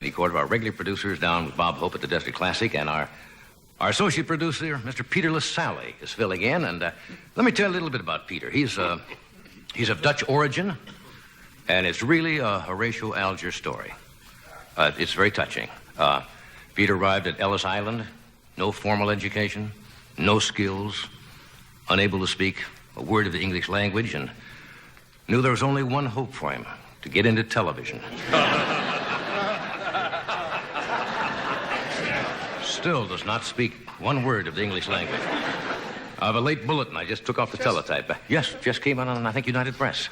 Court of our regular producers down with Bob Hope at the Desert Classic, and our associate producer, Mr. Peter LaSalle, is filling in. And let me tell you a little bit about Peter. He's of Dutch origin, and it's really a Horatio Alger story. It's very touching. Peter arrived at Ellis Island, no formal education, no skills, unable to speak a word of the English language, and knew there was only one hope for him, to get into television. Still does not speak one word of the English language. I have a late bulletin. I just took off the teletype. Yes, just came out on, I think, United Press.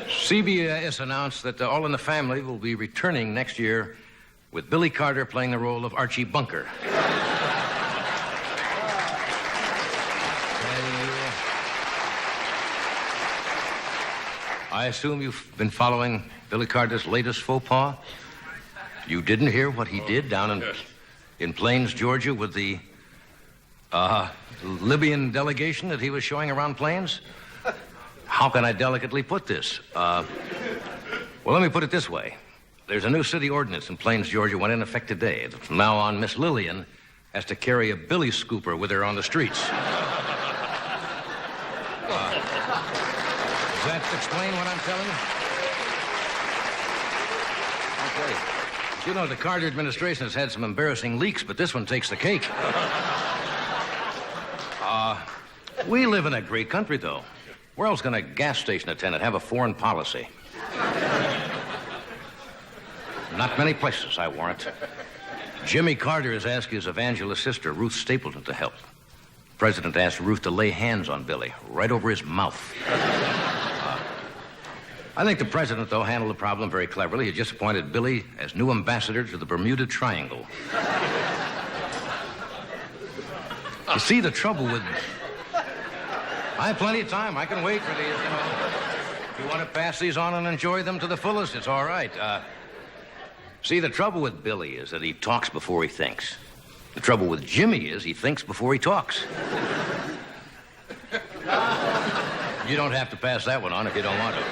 CBS announced that All in the Family will be returning next year with Billy Carter playing the role of Archie Bunker. I assume you've been following Billy Carter's latest faux pas? You didn't hear what he did down in Plains, Georgia, with the Libyan delegation that he was showing around Plains? How can I delicately put this? Well, let me put it this way. There's a new city ordinance in Plains, Georgia, went in effect today. From now on, Miss Lillian has to carry a billy scooper with her on the streets. Does that explain what I'm telling you? Okay. You know, the Carter administration has had some embarrassing leaks, but this one takes the cake. We live in a great country, though. Where else can a gas station attendant have a foreign policy? Not many places, I warrant. Jimmy Carter has asked his evangelist sister, Ruth Stapleton, to help. The president asked Ruth to lay hands on Billy, right over his mouth. I think the president, though, handled the problem very cleverly. He just appointed Billy as new ambassador to the Bermuda Triangle. You see, the trouble with... I have plenty of time. I can wait for these, you know. If you want to pass these on and enjoy them to the fullest, it's all right. See, the trouble with Billy is that he talks before he thinks. The trouble with Jimmy is he thinks before he talks. You don't have to pass that one on if you don't want to.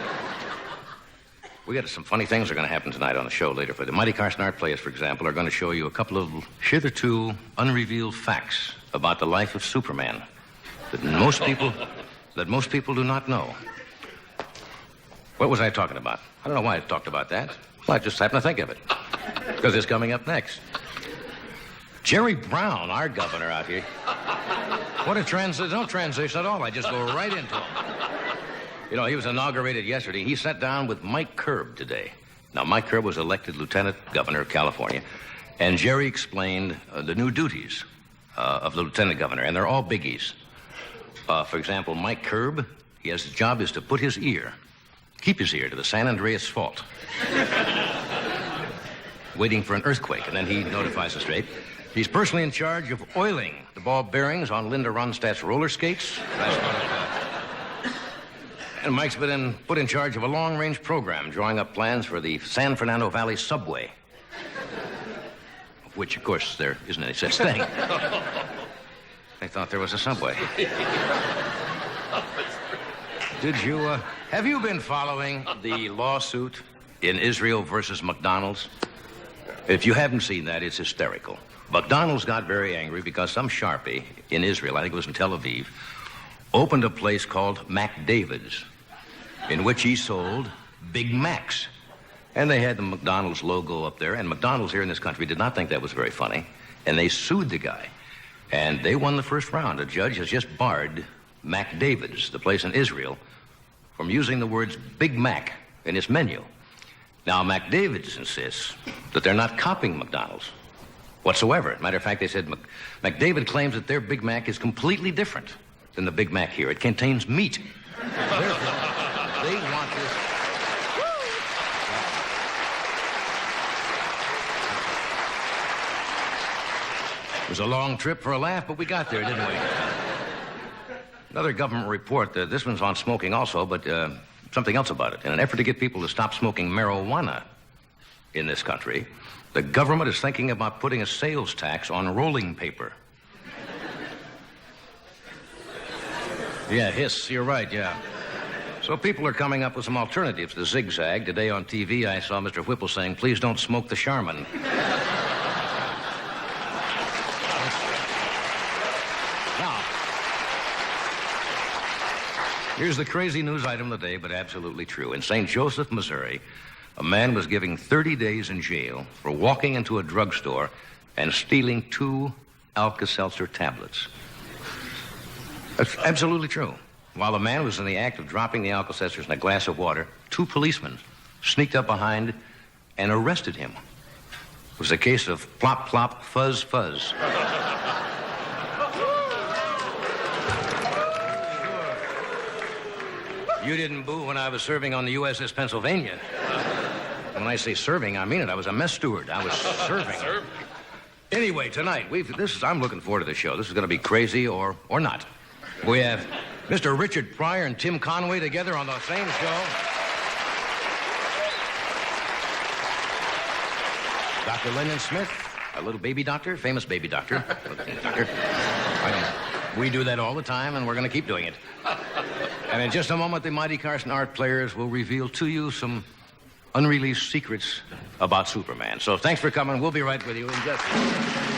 We got some funny things are going to happen tonight on the show later. For the Mighty Carson Art Players, for example, are going to show you a couple of hitherto unrevealed facts about the life of Superman that most people do not know. What was I talking about? I don't know why I talked about that. Well, I just happened to think of it because it's coming up next. Jerry Brown, our governor out here. What a transition! No transition at all. I just go right into him. You know, he was inaugurated yesterday. He sat down with Mike Curb today. Now, Mike Curb was elected lieutenant governor of California, and Jerry explained the new duties of the lieutenant governor, and they're all biggies. For example, Mike Curb, his job is to keep his ear to the San Andreas Fault, waiting for an earthquake, and then he notifies the state. He's personally in charge of oiling the ball bearings on Linda Ronstadt's roller skates. And Mike's been put in charge of a long-range program drawing up plans for the San Fernando Valley subway, which, of course, there isn't any such thing. I thought there was a subway. Have you been following the lawsuit in Israel versus McDonald's? If you haven't seen that, it's hysterical. McDonald's got very angry because some sharpie in Israel, I think it was in Tel Aviv, opened a place called McDavid's, in which he sold Big Macs. And they had the McDonald's logo up there, and McDonald's here in this country did not think that was very funny, and they sued the guy. And they won the first round. A judge has just barred McDavid's, the place in Israel, from using the words Big Mac in its menu. Now, McDavid's insists that they're not copying McDonald's whatsoever. Matter of fact, they said McDavid claims that their Big Mac is completely different than the Big Mac here. It contains meat. Therefore, they want this. It was a long trip for a laugh, but we got there, didn't we? Another government report. This one's on smoking also, but something else about it. In an effort to get people to stop smoking marijuana in this country, the government is thinking about putting a sales tax on rolling paper. Yeah, hiss, you're right, yeah. So people are coming up with some alternatives to zigzag. Today on TV, I saw Mr. Whipple saying, please don't smoke the Charmin. Now, here's the crazy news item of the day, but absolutely true. In St. Joseph, Missouri, a man was given 30 days in jail for walking into a drugstore and stealing 2 Alka-Seltzer tablets. That's absolutely true. While the man was in the act of dropping the Alka-Seltzers in a glass of water, 2 policemen sneaked up behind and arrested him. It was a case of plop, plop, fuzz, fuzz. You didn't boo when I was serving on the USS Pennsylvania. When I say serving, I mean it. I was a mess steward. I was serving. Anyway, tonight, I'm looking forward to the show. This is going to be crazy or not. We have Mr. Richard Pryor and Tim Conway together on the same show. Dr. Lendon Smith, a little baby doctor, famous baby doctor. We do that all the time, and we're going to keep doing it. And in just a moment, the Mighty Carson art players will reveal to you some unreleased secrets about Superman. So thanks for coming. We'll be right with you in just a minute.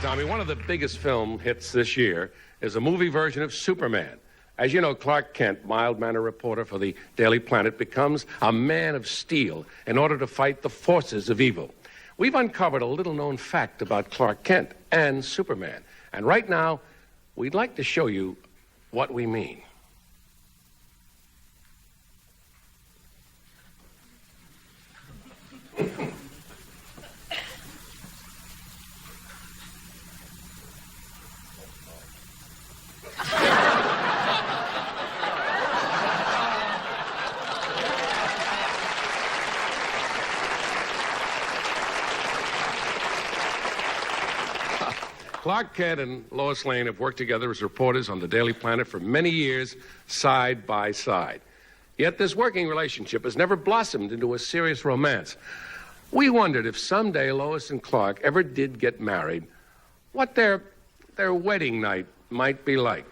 Tommy, one of the biggest film hits this year is a movie version of Superman. As you know, Clark Kent, mild-mannered reporter for the Daily Planet, becomes a man of steel in order to fight the forces of evil. We've uncovered a little-known fact about Clark Kent and Superman. And right now, we'd like to show you what we mean. Clark Kent and Lois Lane have worked together as reporters on the Daily Planet for many years, side by side. Yet this working relationship has never blossomed into a serious romance. We wondered if someday Lois and Clark ever did get married, what their wedding night might be like.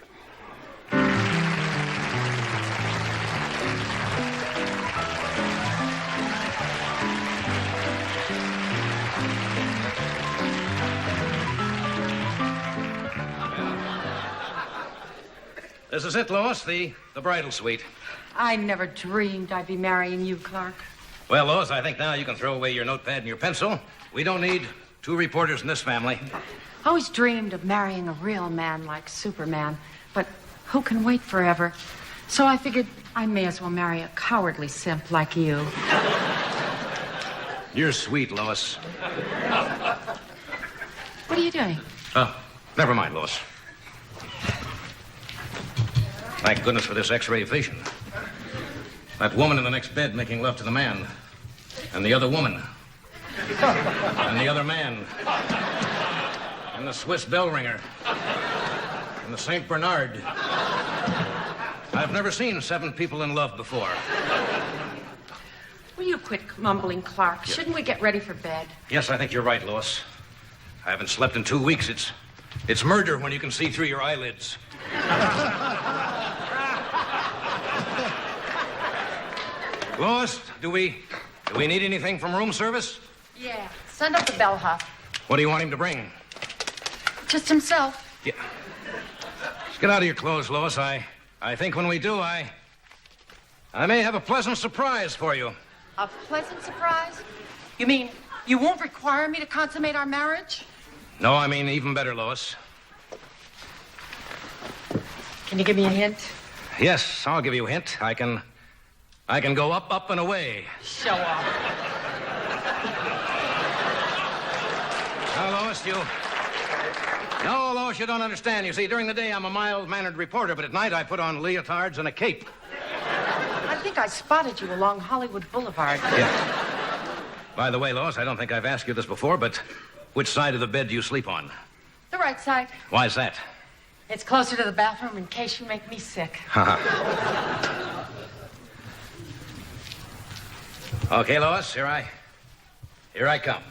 This is it, Lois, the bridal suite. I never dreamed I'd be marrying you, Clark. Well, Lois, I think now you can throw away your notepad and your pencil. We don't need 2 reporters in this family. I always dreamed of marrying a real man like Superman, but who can wait forever? So I figured I may as well marry a cowardly simp like you. You're sweet, Lois. What are you doing? Oh, never mind, Lois. Thank goodness for this X-ray vision. That woman in the next bed making love to the man. And the other woman. And the other man. And the Swiss bell ringer. And the St. Bernard. I've never seen 7 people in love before. Will you quit mumbling, Clark? Yeah. Shouldn't we get ready for bed? Yes, I think you're right, Lois. I haven't slept in 2 weeks. It's murder when you can see through your eyelids. Lois, do we need anything from room service? Yeah. Send up the bellhop. What do you want him to bring? Just himself. Yeah. Let's get out of your clothes, Lois. I think when we do, I may have a pleasant surprise for you. A pleasant surprise? You mean you won't require me to consummate our marriage? No, I mean even better, Lois. Can you give me a hint? Yes, I'll give you a hint. I can go up, up, and away. Show off. Now, Lois, you don't understand. You see, during the day, I'm a mild-mannered reporter, but at night, I put on leotards and a cape. I think I spotted you along Hollywood Boulevard. Yeah. By the way, Lois, I don't think I've asked you this before, but which side of the bed do you sleep on? The right side. Why's that? It's closer to the bathroom in case you make me sick. Okay, Lois, here I come.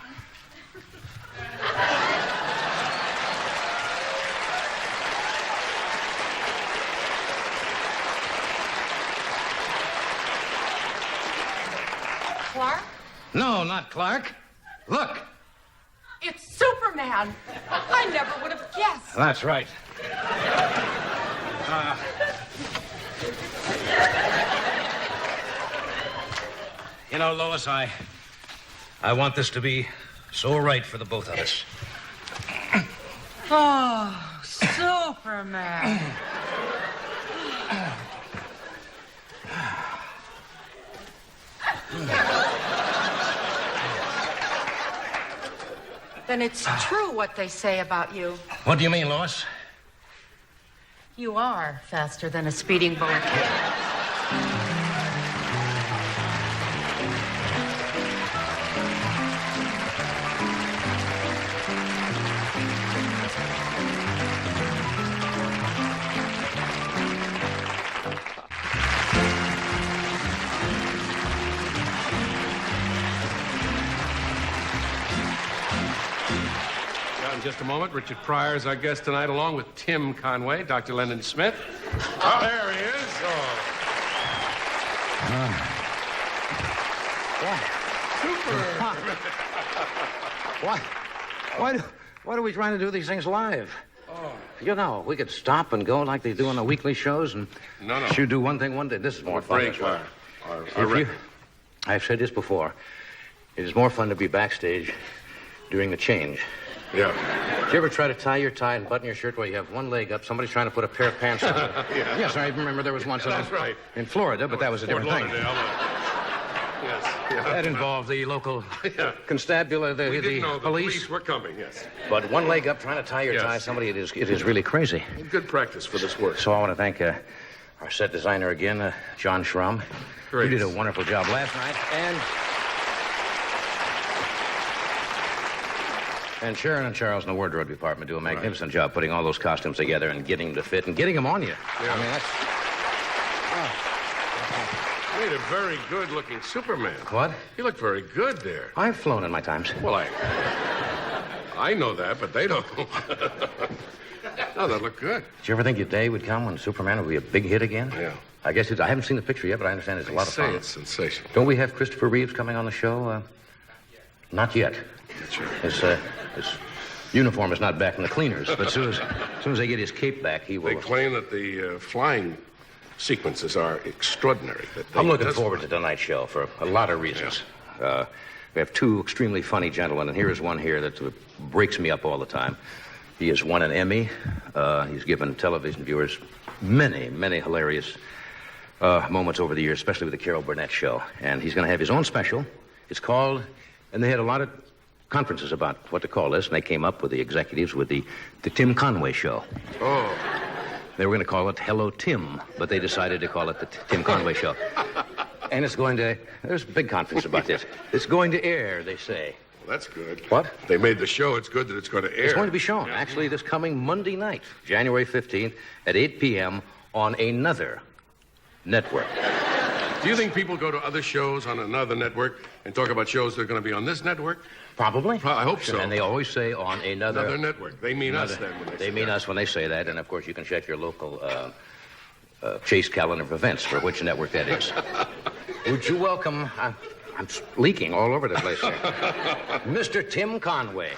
Clark? No, not Clark. Look. It's Superman. I never would have guessed. That's right. You know, Lois, I want this to be so right for the both of us. Oh, Superman. Then it's true what they say about you. What do you mean, Lois? You are faster than a speeding bullet. In just a moment, Richard Pryor is our guest tonight, along with Tim Conway, Dr. Lendon Smith. Oh, there he is. Why are we trying to do these things live? You know, we could stop and go like they do on the weekly shows and No. you do one thing one day. This is more fun. Break our If you- record. I've said this before. It is more fun to be backstage during the change. Yeah. Did you ever try to tie your tie and button your shirt while you have one leg up? Somebody's trying to put a pair of pants on. Yeah. Yes, I remember there was once That's right. in Florida, but that was a Fort different thing. Lauderdale. Yes. Yeah. That involved the local Yeah. constabulary, We the didn't know the police. police were coming, yes. But one leg up trying to tie your Yes. tie, somebody, it is really crazy. Good practice for this work. So I want to thank our set designer again, John Schramm. Great. You did a wonderful job last night. And Sharon and Charles in the wardrobe department do a magnificent job putting all those costumes together and getting them to fit and getting them on you. Yeah. I mean, that's... Made a very good-looking Superman. What? You look very good there. I've flown in my times. Well, I know that, but they don't. No, that looked good. Did you ever think your day would come when Superman would be a big hit again? Yeah. I guess I haven't seen the picture yet, but I understand it's a lot of Say fun. it's sensational. Don't we have Christopher Reeves coming on the show? Not yet. That's right. His uniform is not back in the cleaners, but as soon as they get his cape back, he will... They claim that the flying sequences are extraordinary. I'm looking forward to tonight's show for a lot of reasons. We have two extremely funny gentlemen, and here is one here that breaks me up all the time. He has won an Emmy. He's given television viewers many, many hilarious moments over the years, especially with the Carol Burnett show. And he's going to have his own special. It's called, and they had a lot of conferences about what to call this, and they came up with the executives with the Tim Conway show. Oh. They were going to call it Hello, Tim, but they decided to call it the Tim Conway Show. And it's going to... There's a big conference about this. It's going to air, they say. Well, that's good. What? They made the show. It's good that it's going to air. It's going to be shown, actually, this coming Monday night, January 15th, at 8 p.m. on another network. Do you think people go to other shows on another network and talk about shows that are going to be on this network? Probably. I hope so. And they always say on Another network. They mean us then when They mean us when they say that, and of course you can check your local Chase calendar of events for which network that is. Would you welcome... I'm leaking all over the place here. Mr. Tim Conway.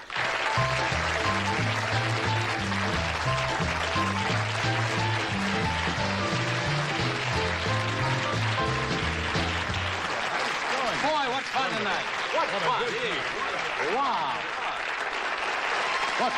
Boy, what's fun tonight? What fun. Wow. What?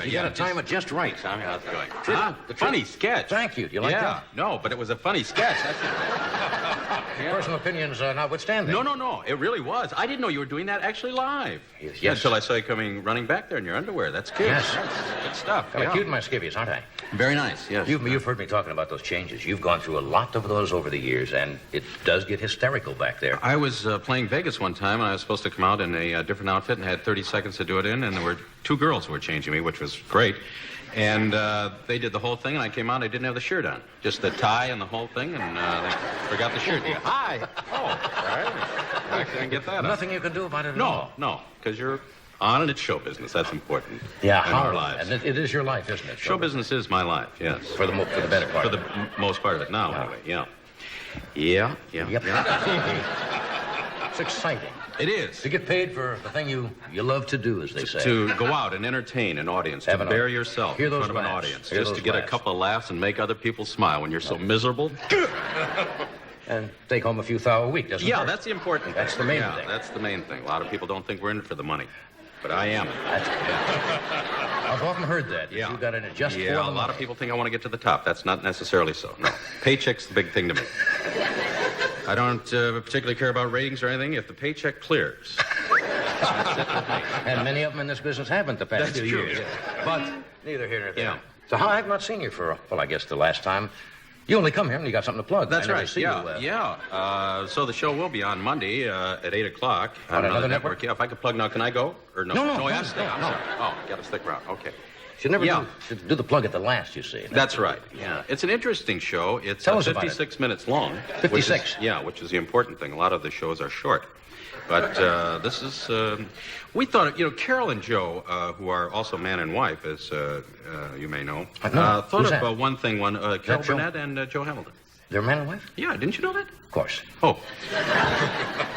You gotta time it just right. Tell me how it's going. Huh? Funny sketch. Thank you. Do you like yeah. that? No, but it was a funny sketch. That's it. Personal opinions notwithstanding. No. It really was. I didn't know you were doing that actually live. Yes. Yeah, until I saw you coming running back there in your underwear. That's good. Yes. That's good stuff. Kind of cute in my skivvies, aren't I? Very nice, yes. You've heard me talking about those changes. You've gone through a lot of those over the years, and it does get hysterical back there. I was playing Vegas one time, and I was supposed to come out in a different outfit and had 30 seconds to do it in, and there were 2 girls who were changing me, which was great. And they did the whole thing, and I came out, I didn't have the shirt on. Just the tie and the whole thing, and they forgot the shirt. Hi! Oh, all right. I couldn't get that on. Nothing you can do about it at all. No, because you're on and it's show business. That's important. Yeah, in our lives. And it is your life, isn't it? Show business is my life, yes. For the better part. For the most part of it now, anyway, yeah. Yeah. Yep. It's exciting. It is. To get paid for the thing you love to do, as they say. To go out and entertain an audience, to bear yourself in front of an audience, just to get a couple of laughs and make other people smile when you're so miserable. And take home a few thou a week, doesn't it? Yeah, that's the important thing. That's the main thing. Yeah, that's the main thing. A lot of people don't think we're in it for the money, but I am. I've often heard that. Yeah. You got in it just for the a money. lot of people think I want to get to the top. That's not necessarily so. No. Paycheck's the big thing to me. I don't particularly care about ratings or anything. If the paycheck clears, that's it with me. And many of them in this business haven't the past That's 2 true. years. But neither here nor there. Yeah. So how I've not seen you for, well, I guess the last time. You only come here when you got something to plug. That's I never right. See Yeah. you, So the show will be on Monday at 8 o'clock on another network. Yeah. If I could plug now, can I go or no? No, I have to stay. I'm no. sorry. Oh, got to stick around. Okay. You never Yeah. do the plug at the last, you see. That's right. Yeah. It's an interesting show. It's Tell us about it. 56 minutes long. 56? Which is the important thing. A lot of the shows are short. But this is, we thought, Carol and Joe, who are also man and wife, as you may know, thought Who's of that? one thing, Carol Joe? Burnett and Joe Hamilton. They're man and wife? Yeah, didn't you know that? Of course. Oh.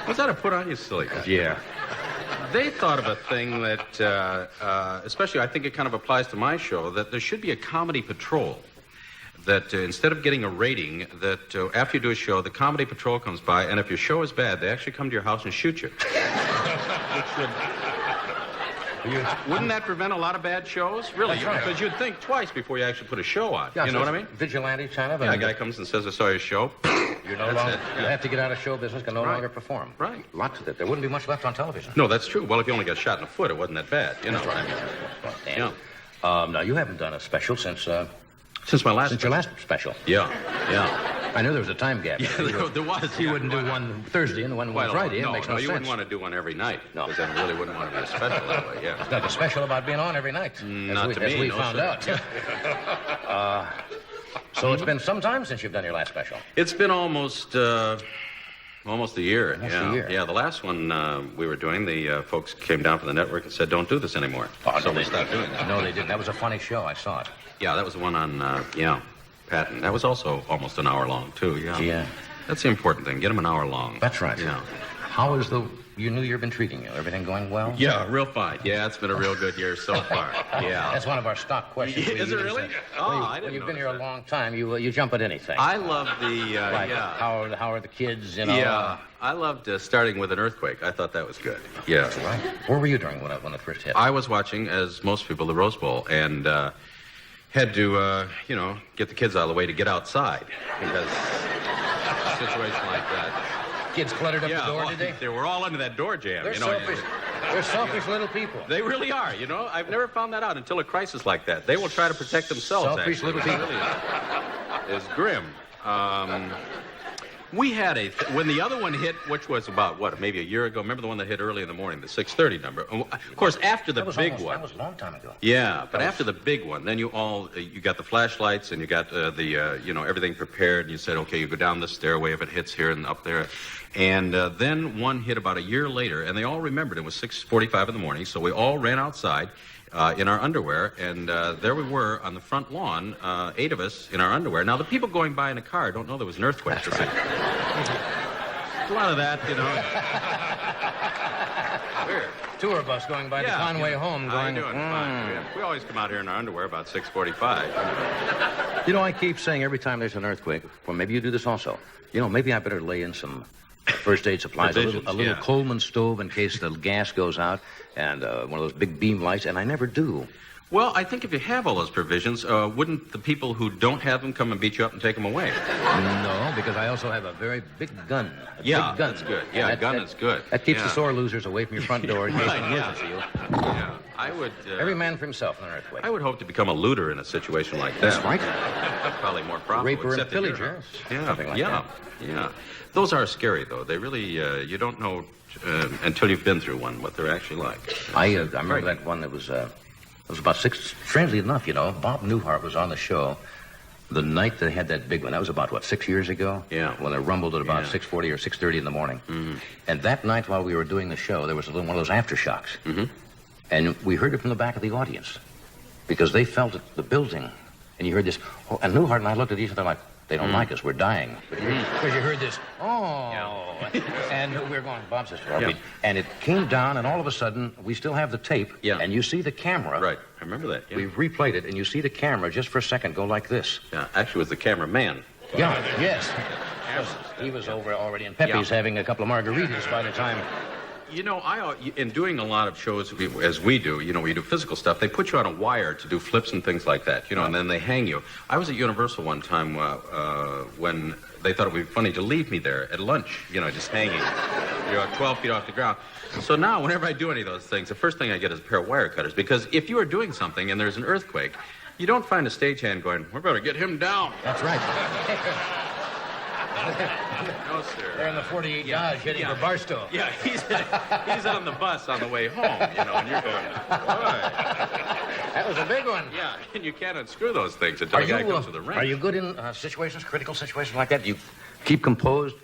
Was that a put on, you silly guy? Yeah. They thought of a thing that, especially I think it kind of applies to my show, that there should be a comedy patrol. That instead of getting a rating, that after you do a show, the comedy patrol comes by, and if your show is bad, they actually come to your house and shoot you. Wouldn't that prevent a lot of bad shows? Really? That's right. Because you'd think twice before you actually put a show on. Yeah, You know what I mean? Vigilante kind of. Yeah, a guy comes and says, I saw your show. You have to get out of show business, can no Right. longer perform. Right. Lots of it. There wouldn't be much left on television. No, that's true. Well, if you only got shot in the foot, it wasn't that bad. You know what I mean? Yeah. Now, you haven't done a special since Since my last... your last special. Yeah. I knew there was a time gap. Yeah, there was. You wouldn't do one Thursday and one Friday. No, It makes no you sense. wouldn't want to do one every night. No. Because then it really wouldn't want to be a special that way, yeah. There's nothing special about being on every night. Not to me, as we no, found sir. out. So it's been some time since you've done your last special. It's been almost a year. Almost a year. Yeah, the last one we were doing, the folks came down from the network and said, don't do this anymore. So we stopped doing that. No, they didn't. That was a funny show. I saw it. Yeah, that was the one on, Patton. That was also almost an hour long, too, yeah. Yeah. That's the important thing. Get them an hour long. That's right. Yeah. How is the New Year been treating you? Everything going well? Yeah, real fine. Yeah, it's been a real good year so far. Yeah. That's one of our stock questions. Is it really? I didn't When you've been notice here a that. long time, you jump at anything. I love the, Like, yeah. how are the kids, you know? Yeah, I loved starting with an earthquake. I thought that was good. Yeah. Right. Where were you during when it first hit? I was watching, as most people, the Rose Bowl, and had to, get the kids out of the way to get outside because a situation like that. Kids cluttered up the door, did they? They were all under that door jam. They're selfish. They're selfish little people. They really are. I've never found that out until a crisis like that. They will try to protect themselves. Selfish actually. little people. It really is grim. We had when the other one hit, which was about, maybe a year ago. Remember the one that hit early in the morning, the 6:30 number? Of course, after the big one. That was a long time ago. Yeah, but after the big one, then you got the flashlights and you got everything prepared, and you said, okay, you go down the stairway if it hits here and up there. And then one hit about a year later, and they all remembered it was 6:45 in the morning, so we all ran outside in our underwear, and there we were on the front lawn, 8 of us in our underwear. Now, the people going by in a car don't know there was an earthquake. That's right. A lot of that, Weird. Tour bus going by the Conway home How going, you doing? Fine. We always come out here in our underwear about 6:45. I keep saying every time there's an earthquake, well, maybe you do this also. Maybe I better lay in some first aid supplies, a little Coleman stove in case the gas goes out, and one of those big beam lights, and I never do. Well, I think if you have all those provisions, wouldn't the people who don't have them come and beat you up and take them away? No, because I also have a very big gun. Big gun. That's good. Yeah, a gun is good. That keeps the sore losers away from your front door in case of an emergency. Yeah, I would... Every man for himself in an earthquake. I would hope to become a looter in a situation like that. That's right. That's probably more profitable. Raper and except that you're- pillager. Yeah, Something like that. Yeah. Those are scary, though. They really, you don't know until you've been through one what they're actually like. I remember that one that was about six. Strangely enough, Bob Newhart was on the show the night they had that big one. That was about, 6 years ago? Yeah. When it rumbled at about 6:40 or 6:30 in the morning. Mm-hmm. And that night while we were doing the show, there was one of those aftershocks. Mm-hmm. And we heard it from the back of the audience because they felt it, the building. And you heard this, and Newhart and I looked at each other like, they don't like us, we're dying. Because you heard this, and we were going, Bob says, and it came down, and all of a sudden, we still have the tape, and you see the camera. Right, I remember that. Yeah. We've replayed it, and you see the camera just for a second go like this. Yeah, actually, it was the cameraman. Yeah, yes. He was over already in Pepe's having a couple of margaritas by the time... In doing a lot of shows, as we do, we do physical stuff, they put you on a wire to do flips and things like that, and then they hang you. I was at Universal one time when they thought it would be funny to leave me there at lunch, just hanging, 12 feet off the ground. So now, whenever I do any of those things, the first thing I get is a pair of wire cutters, because if you are doing something and there's an earthquake, you don't find a stagehand going, "We better get him down." That's right. No, sir. They're in the 48 Dodge heading for Barstow. Yeah, he's on the bus on the way home, and you're going, boy. That was a big one. Yeah, and you can't unscrew those things until the guy comes to the ring. Are you good in critical situations like that? Do you keep composed?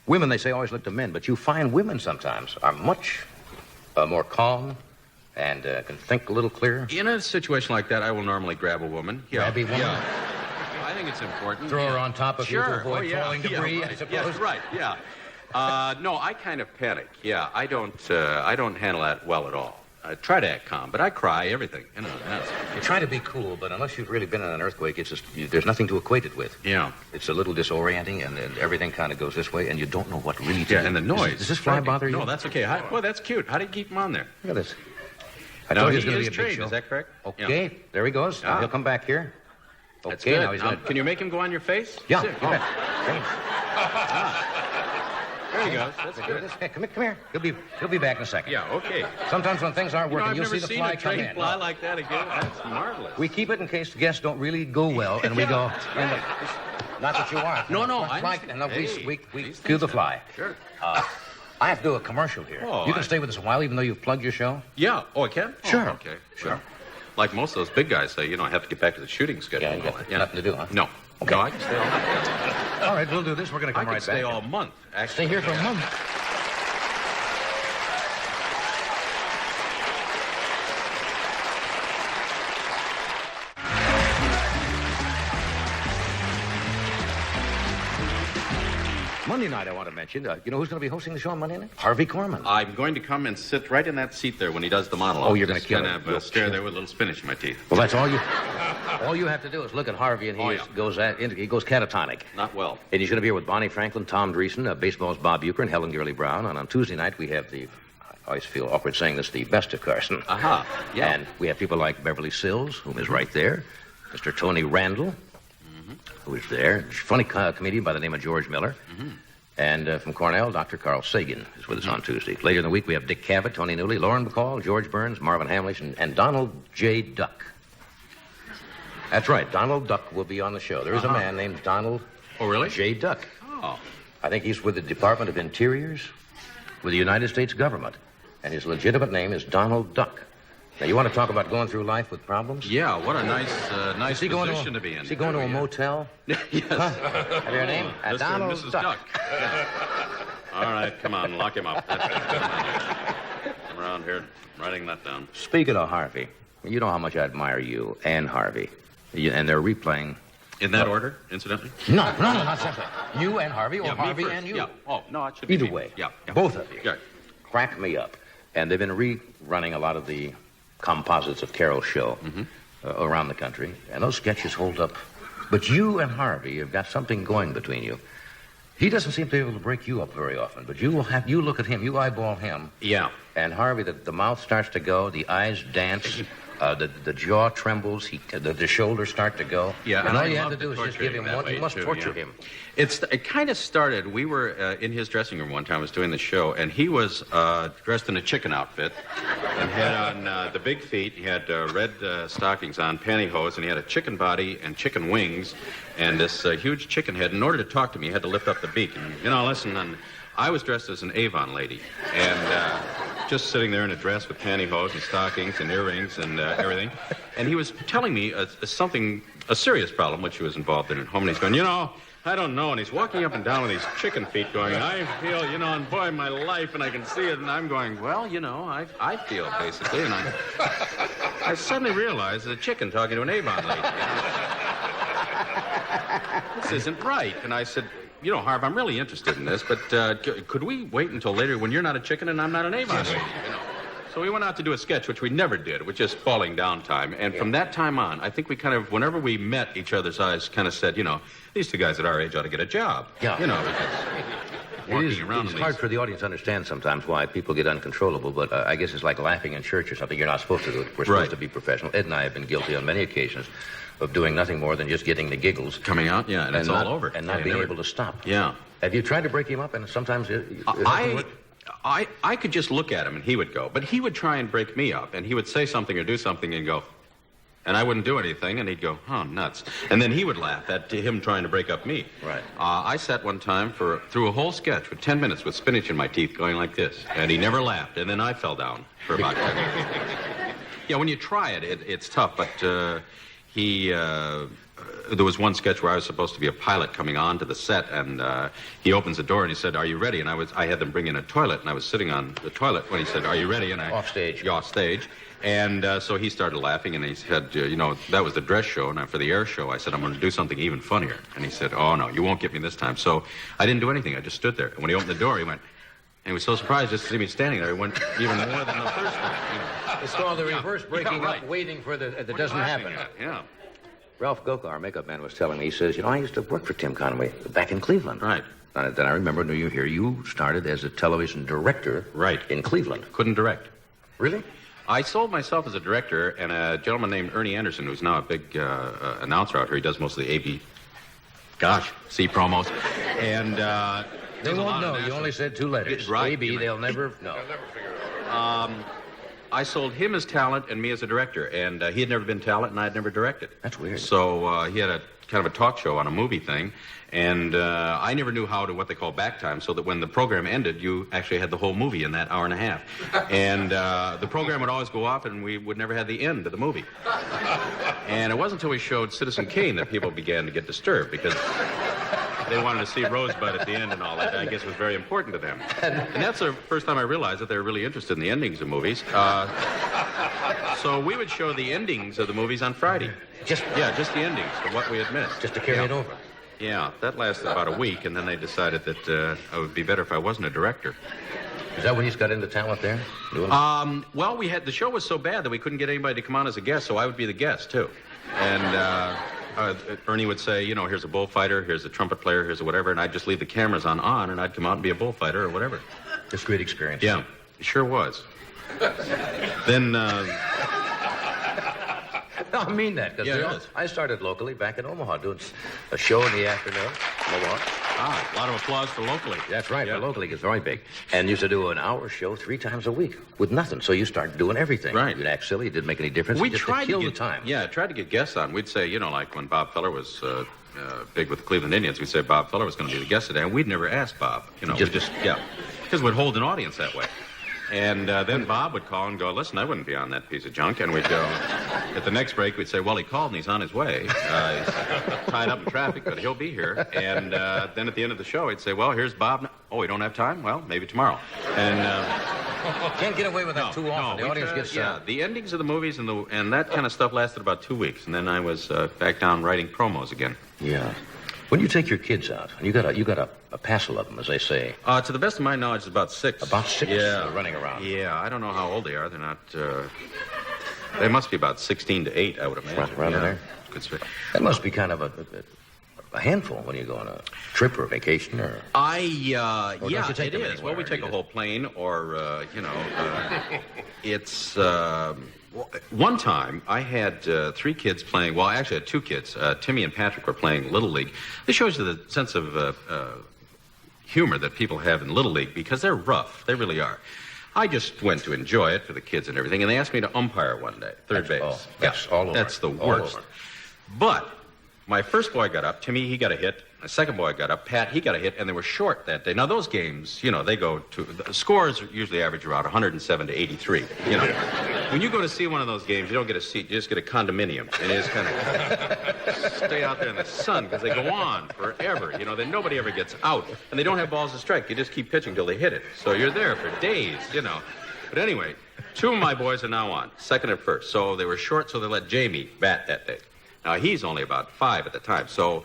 Women, they say, always look to men, but you find women sometimes are much more calm and can think a little clearer. In a situation like that, I will normally grab a woman. Grab a woman? Yeah. I think it's important. Throw her on top of you to avoid falling debris, right. I suppose. Yes, right, yeah. No, I kind of panic. Yeah, I don't handle that well at all. I try to act calm, but I cry, everything. You try to be cool, but unless you've really been in an earthquake, it's just, there's nothing to equate it with. Yeah. It's a little disorienting, and everything kind of goes this way, and you don't know what really to do. Yeah, and the noise. Does this fly bother you? No, that's okay. Well, that's cute. How do you keep him on there? Look at this. I know told he you it's going to be a big trained, show. is that correct? Okay, Yeah. there he goes. Now he'll come back here. Okay, That's good. now he's going to... Can you make him go on your face? Yeah, There he goes. That's good. Hey, come here. He'll be back in a second. Yeah, okay. Sometimes when things aren't working, I've you'll never see the seen fly a come trained in. fly like that again. That's marvelous. We keep it in case the guests don't really go well, and we go. Not that you are. No, Fly, understand. and Hey, we these cue the things fly. Sure. I have to do a commercial here. Oh, You can stay with us a while, even though you've plugged your show. Yeah. Oh, I can? Sure. Oh, okay. Sure. Like most of those big guys say, I have to get back to the shooting schedule. Yeah, you got nothing to do, huh? No. Okay. No, I can stay all night. All right, we'll do this. We're going to I come can right stay back. all month, actually. Stay here for a month. Monday night, I want to mention, you know who's going to be hosting the show on Monday night? Harvey Korman. I'm going to come and sit right in that seat there when he does the monologue. Oh, you're gonna Just kill kind him. of You'll stare kill there with a little spinach in my teeth. Well, that's all you have to do is look at Harvey, and he goes catatonic. Not well. And he's going to be here with Bonnie Franklin, Tom Dreesen, baseball's Bob Uecker, and Helen Gurley Brown. And on Tuesday night, we have I always feel awkward saying this, the best of Carson. Aha, yeah. And we have people like Beverly Sills, whom is right there, Mr. Tony Randall, who is there, funny comedian by the name of George Miller. And from Cornell, Dr. Carl Sagan is with us on Tuesday. Later in the week, we have Dick Cavett, Tony Newley, Lauren Bacall, George Burns, Marvin Hamlish, and Donald J. Duck. That's right, Donald Duck will be on the show. There is a man named Donald J. Duck. Oh. I think he's with the Department of Interiors with the United States government. And his legitimate name is Donald Duck. Now, you want to talk about going through life with problems? Yeah, what a nice position to be in. Is he going to a motel? Yes. Have your name? Mr. and Donald Mrs. Duck. Duck. Yeah. All right, come on, lock him up. I'm around here writing that down. Speaking of Harvey, you know how much I admire you and Harvey. And they're replaying. In that order, incidentally? No, not simply. You and Harvey, or Yeah, me Harvey first. and you. Yeah. Oh, no, it should be Either me. way. Yeah. Both of you. Yeah. Crack me up. And they've been rerunning a lot of the composites of Carol's show around the country. And those sketches hold up. But you and Harvey have got something going between you. He doesn't seem to be able to break you up very often, but you look at him, you eyeball him. Yeah. And Harvey, the mouth starts to go, the eyes dance, The jaw trembles. The shoulders start to go. Yeah, and all I you have love to do is just torture give him him that one. way, You must too, torture yeah. him. It kind of started, we were in his dressing room one time, I was doing the show, and he was dressed in a chicken outfit and had on the big feet. He had red stockings on, pantyhose, and he had a chicken body and chicken wings and this huge chicken head. In order to talk to me, he had to lift up the beak. And, listen, and I was dressed as an Avon lady and just sitting there in a dress with pantyhose and stockings and earrings and everything. And he was telling me a serious problem which he was involved in at home. And he's going, I don't know. And he's walking up and down with these chicken feet going, I feel, and boy, my life, and I can see it. And I'm going, well, I feel, basically. And I suddenly realized that a chicken talking to an Avon lady. This isn't right. And I said, Harv, I'm really interested in this, but could we wait until later when you're not a chicken and I'm not an Avon lady? So we went out to do a sketch, which we never did, which is falling down time. And from that time on, I think we kind of, whenever we met each other's eyes, kind of said, these two guys at our age ought to get a job. Yeah. Walking around It's in hard these- for the audience to understand sometimes why people get uncontrollable, but I guess it's like laughing in church or something. You're not supposed to do it. We're supposed Right. to be professional. Ed and I have been guilty on many occasions of doing nothing more than just getting the giggles. Coming out, yeah, and it's not, all over. And not Yeah, being never- able to stop. Yeah. Have you tried to break him up? And sometimes it doesn't work? I could just look at him and he would go, but he would try and break me up, and he would say something or do something and go, and I wouldn't do anything, and he'd go, oh, nuts. And then he would laugh at him trying to break up me. Right. I sat one time through a whole sketch for 10 minutes with spinach in my teeth going like this, and he never laughed, and then I fell down for about 10 minutes. Yeah, when you try it, it's tough, but there was one sketch where I was supposed to be a pilot coming on to the set, and he opens the door and he said, "Are you ready?" And I had them bring in a toilet, and I was sitting on the toilet when he said, "Are you ready?" And Off stage. Yeah, off stage. And so he started laughing, and he said, that was the dress show, and for the air show, I said, I'm going to do something even funnier. And he said, oh, no, you won't get me this time. So I didn't do anything. I just stood there. And when he opened the door, he went, and he was so surprised just to see me standing there, he went even more than the first time. It's called the reverse breaking right. up, waiting for that doesn't happen. Yeah. Ralph Goka, our makeup man, was telling me, he says, I used to work for Tim Conway back in Cleveland. Right. And then I remember New Year here, you started as a television director Right. in Cleveland. Couldn't direct. Really? I sold myself as a director, and a gentleman named Ernie Anderson, who's now a big announcer out here. He does mostly C promos. And They won't know. You only said two letters. Right. AB, they'll never know. I sold him as talent and me as a director, and he had never been talent, and I had never directed. That's weird. So he had a kind of a talk show on a movie thing, and I never knew what they call back time, so that when the program ended, you actually had the whole movie in that hour and a half. And the program would always go off, and we would never have the end of the movie. And it wasn't until we showed Citizen Kane that people began to get disturbed, because they wanted to see Rosebud at the end and all that. I guess was very important to them. And that's the first time I realized that they were really interested in the endings of movies. So we would show the endings of the movies on Friday. Just the endings of what we had missed. Just to carry it over. Yeah, that lasted about a week, and then they decided that it would be better if I wasn't a director. Is that when you got into talent there? Well, the show was so bad that we couldn't get anybody to come on as a guest, so I would be the guest, too. And Ernie would say, here's a bullfighter, here's a trumpet player, here's a whatever, and I'd just leave the cameras on, and I'd come out and be a bullfighter or whatever. Just great experience. Yeah, it sure was. Then... No, I mean that. Yeah, it is. I started locally back in Omaha doing a show in the afternoon. a lot of applause for locally. That's right. Yeah. For locally, it's very big. And used to do an hour show 3 times a week with nothing. So you start doing everything. Right. You'd act silly. It didn't make any difference. We just tried to kill to get the time. Yeah, tried to get guests on. We'd say, like when Bob Feller was big with the Cleveland Indians, we'd say Bob Feller was going to be the guest today, and we'd never ask Bob. Because we'd hold an audience that way. And then Bob would call and go, listen, I wouldn't be on that piece of junk. And we'd go, at the next break, we'd say, well, he called and he's on his way. He's tied up in traffic, but he'll be here. And then at the end of the show, he'd say, well, here's Bob. Oh, we don't have time? Well, maybe tomorrow. And can't get away with that too often. The audience gets... Yeah, the endings of the movies and that kind of stuff lasted about 2 weeks. And then I was back down writing promos again. Yeah. When you take your kids out, and you got a passel of them, as they say. To the best of my knowledge, it's about 6. About 6? Yeah. Running around. Yeah, I don't know how old they are. They're not... they must be about 16 to 8, I would imagine. Right there. Good space. That must be kind of a handful when you go on a trip or a vacation or... Yeah, it it is. anywhere? Well, we take a whole plane or, it's... One time, I had 3 kids playing. Well, actually, I had 2 kids. Timmy and Patrick were playing Little League. This shows you the sense of humor that people have in Little League because they're rough. They really are. I just went to enjoy it for the kids and everything, and they asked me to umpire one day, third base. Oh, that's all over. That's the All worst. over. But my first boy got up. Timmy, he got a hit. My second boy got up. Pat, he got a hit, and they were short that day. Now, those games, they go to... The scores usually average around 107 to 83, When you go to see one of those games, you don't get a seat. You just get a condominium. And you just kind of stay out there in the sun because they go on forever. Then nobody ever gets out. And they don't have balls to strike. You just keep pitching till they hit it. So you're there for days, But anyway, 2 of my boys are now on, second and first. So they were short, so they let Jamie bat that day. Now, he's only about 5 at the time. So...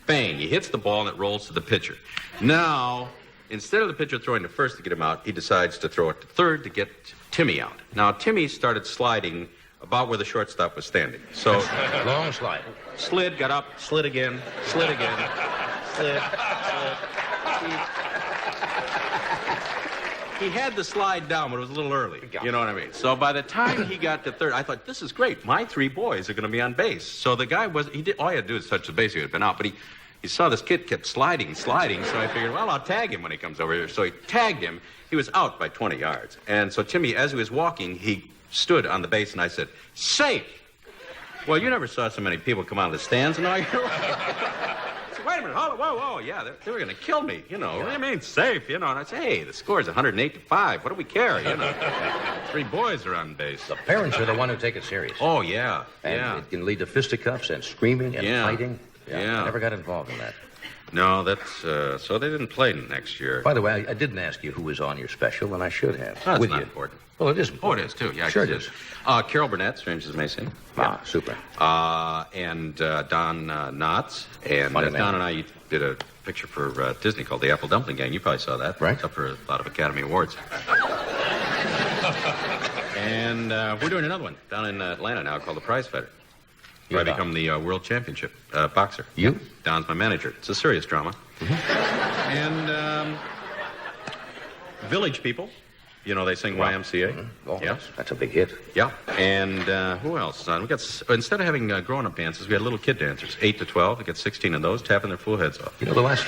bang, he hits the ball and it rolls to the pitcher. Now, instead of the pitcher throwing to first to get him out, he decides to throw it to third to get Timmy out. Now, Timmy started sliding about where the shortstop was standing. So, Long slide. slid, got up, slid again, slid. He had the slide down, but it was a little early. You know what I mean? So by the time he got to third, I thought, this is great. My 3 boys are going to be on base. So the guy all he had to do was touch the base. He would have been out. But he saw this kid kept sliding. So I figured, well, I'll tag him when he comes over here. So he tagged him. He was out by 20 yards. And so Timmy, as he was walking, he stood on the base, and I said, safe. Well, you never saw so many people come out of the stands and all. Wait a minute, whoa, yeah, they were going to kill me, What do you mean, safe, And I say, hey, the score's 108 to 5. What do we care, 3 boys are on base. The parents are the one who take it serious. Oh, yeah, And it can lead to fisticuffs and screaming and fighting. Yeah. I never got involved in that. No, that's, so they didn't play next year. By the way, I didn't ask you who was on your special, and I should have. That's with not you. important. Well, it is Oh, important. it is, too, yeah. Sure it it is. Carol Burnett, strange as it may seem. Ah, super. And Don Knotts. And Funny man. Don and I did a picture for Disney called The Apple Dumpling Gang. You probably saw that. Right. It's up for a lot of Academy Awards. And we're doing another one down in Atlanta now called The Prize Fighter. Where I You're become the world championship boxer. You? Don's my manager. It's a serious drama. And Village People. They sing YMCA. Oh, Yeah. that's a big hit. Yeah. And who else? We got instead of having grown-up dances, we had little kid dancers, 8 to 12. We got 16 of those, tapping their fool heads off. The last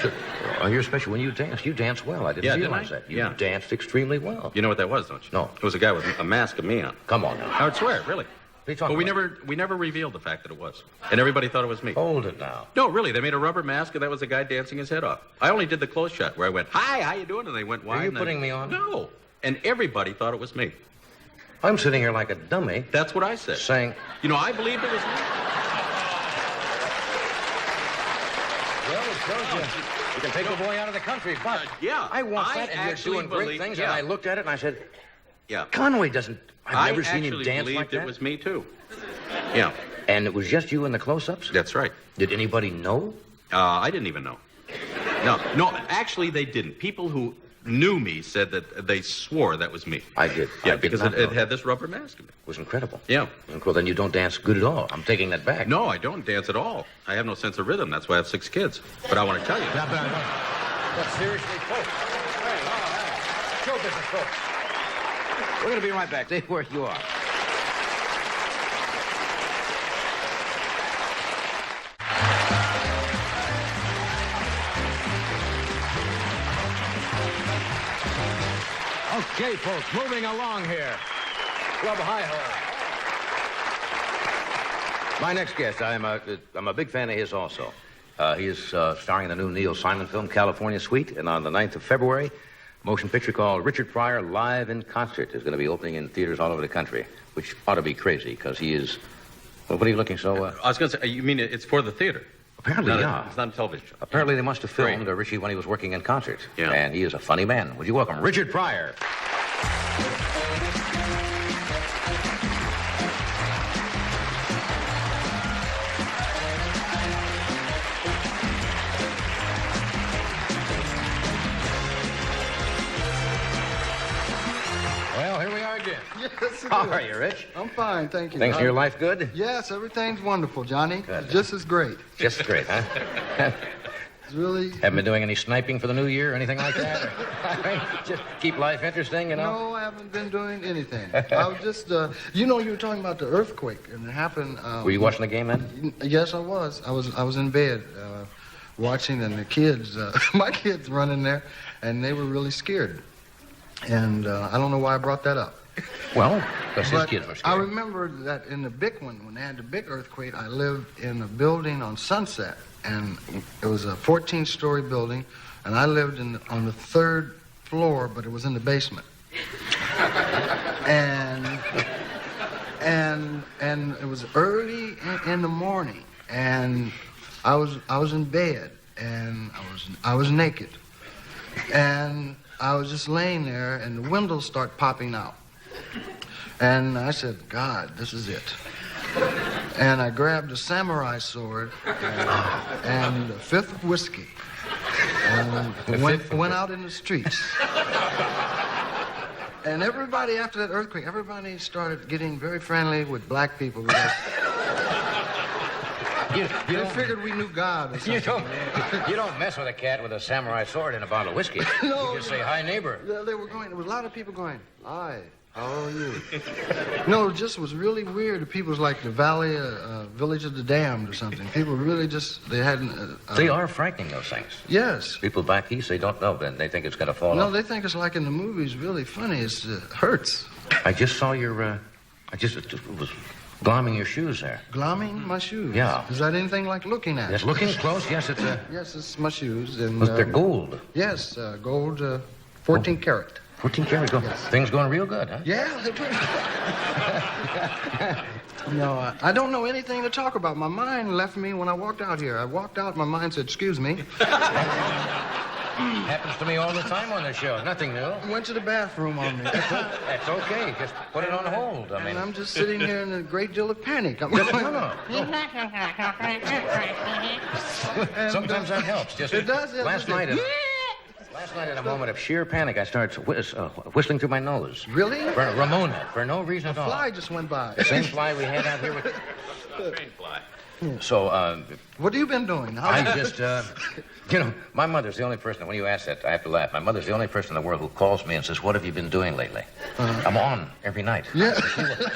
on your special, when you dance well. I didn't Yeah, didn't realize I? that. You Yeah. danced extremely well. You know what that was, don't you? No. It was a guy with a mask of me on. Come on now. I would swear, really. What are you talking But about? we never revealed the fact that it was, and everybody thought it was me. Hold it now. No, really, they made a rubber mask, and that was the guy dancing his head off. I only did the close shot where I went, "Hi, how you doing?" And they went, "Why?" Are you And putting me on? No. And everybody thought it was me. I'm sitting here like a dummy That's what I said. saying, I believed it was me. well, it shows you can take a boy out of the country, but Yeah, I want I that, and you're actually doing great believe- things, yeah. and I looked at it, and I said, Yeah. Conway doesn't, I've never seen him actually dance believed like that. it was me, too. Yeah, And it was just you in the close-ups? that's right. Did anybody know? I didn't even know. No, actually, they didn't. People who knew me said that they swore that was me. I did. Yeah, I did because not it know. had this rubber mask. It was incredible. Yeah. Well, then you don't dance good at all. I'm taking that back. No, I don't dance at all. I have no sense of rhythm. That's why I have 6 kids. But I want to tell you. But seriously, folks. Hey, show business, folks. We're going to be right back. Stay where you are. Okay, folks, moving along here. Club Hi-Ho. My next guest, I'm a big fan of his also. He is starring in the new Neil Simon film, California Suite, and on the 9th of February, a motion picture called Richard Pryor Live in Concert is going to be opening in theaters all over the country, which ought to be crazy, because he is... Well, what are you looking so... I was going to say, you mean it's for the theater? Apparently, yeah. It's not a television show. Apparently, they must have filmed Great. Richie when he was working in concerts. Yeah. And he is a funny man. Would you welcome Richard Pryor? Well, here we are again. Yes, it How is. are you, Rich? I'm fine, thank you. Things in your life good? Yes, everything's wonderful, Johnny. Good. Just as great. Just great, huh? It's really... Haven't been doing any sniping for the new year or anything like that? Or, I mean, just keep life interesting, you know? No, I haven't been doing anything. I was just, you were talking about the earthquake, and it happened... Were you watching the game then? Yes, I was. I was in bed watching, and the kids, my kids running there, and they were really scared. And I don't know why I brought that up. Well, because his kids were scared. I remember that in the big one, when they had the big earthquake, I lived in a building on Sunset, and it was a 14-story building, and I lived on the 3rd floor, but it was in the basement. and it was early in the morning, and I was in bed, and I was naked, and I was just laying there, and the windows start popping out. And I said, God, this is it. And I grabbed a samurai sword and a fifth of whiskey and went out in the streets. And everybody, after that earthquake, everybody started getting very friendly with black people because they figured we knew God or something. You don't mess with a cat with a samurai sword and a bottle of whiskey. No, You just say, hi, neighbor. They were going, there was a lot of people going, hi. How are you? No, it just was really weird. The people was like the Village of the Damned or something. People really just, they hadn't... They are frightening, those things. Yes. People back east, they don't know, then they think it's going to fall No, off. they think it's like in the movies, really funny. It hurts. I just saw your, it was glomming your shoes there. Glomming my shoes? Yeah. Is that anything like looking at? Yes, looking close, yes, it's a... Yes, it's my shoes. And, But they're gold. Yes, gold, 14 karat. 14 karat gold. Yes. Things going real good, huh? Yeah, they're doing No, I don't know anything to talk about. My mind left me when I walked out here. I walked out, my mind said, excuse me. Happens to me all the time on this show. Nothing new. Went to the bathroom on me. That's okay. Just put it on hold. I mean, And I'm just sitting here in a great deal of panic. I'm no, going, no. Sometimes that helps. Just It does, yeah, Last just- night, in a moment of sheer panic, I started whistling through my nose. Really? For Ramona, for no reason at all. Fly just went by. The same fly we had out here with. Train fly. So, What have you been doing? I just, my mother's the only person, when you ask that, I have to laugh. My mother's the only person in the world who calls me and says, what have you been doing lately? I'm on every night. Yeah.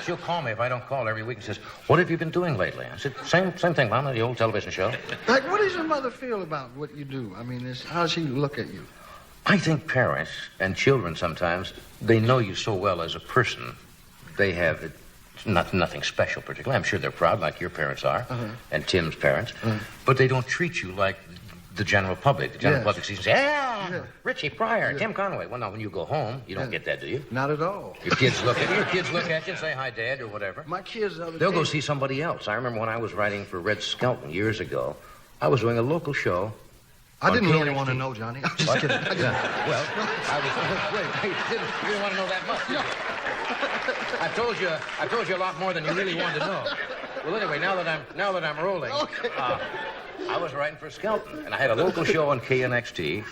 She'll call me if I don't call every week and says, what have you been doing lately? I said, same thing, Mama, the old television show. Like, what does your mother feel about what you do? I mean, how does she look at you? I think parents and children sometimes, they know you so well as a person. They have nothing special particularly. I'm sure they're proud like your parents are and Tim's parents. But they don't treat you like the general public. The general public sees and say, Richie, Pryor, Tim Conway. Well, now, when you go home, you don't get that, do you? Not at all. Your kids look at you and say, hi, Dad, or whatever. My kids the other They'll day- go see somebody else. I remember when I was writing for Red Skelton years ago, I was doing a local show. I didn't on really KNXT. want to know, Johnny. I'm just What? kidding. Well, you didn't want to know that much. I told you a lot more than you really wanted to know. Well, anyway, now that I'm rolling, I was writing for Skelton, and I had a local show on KNXT,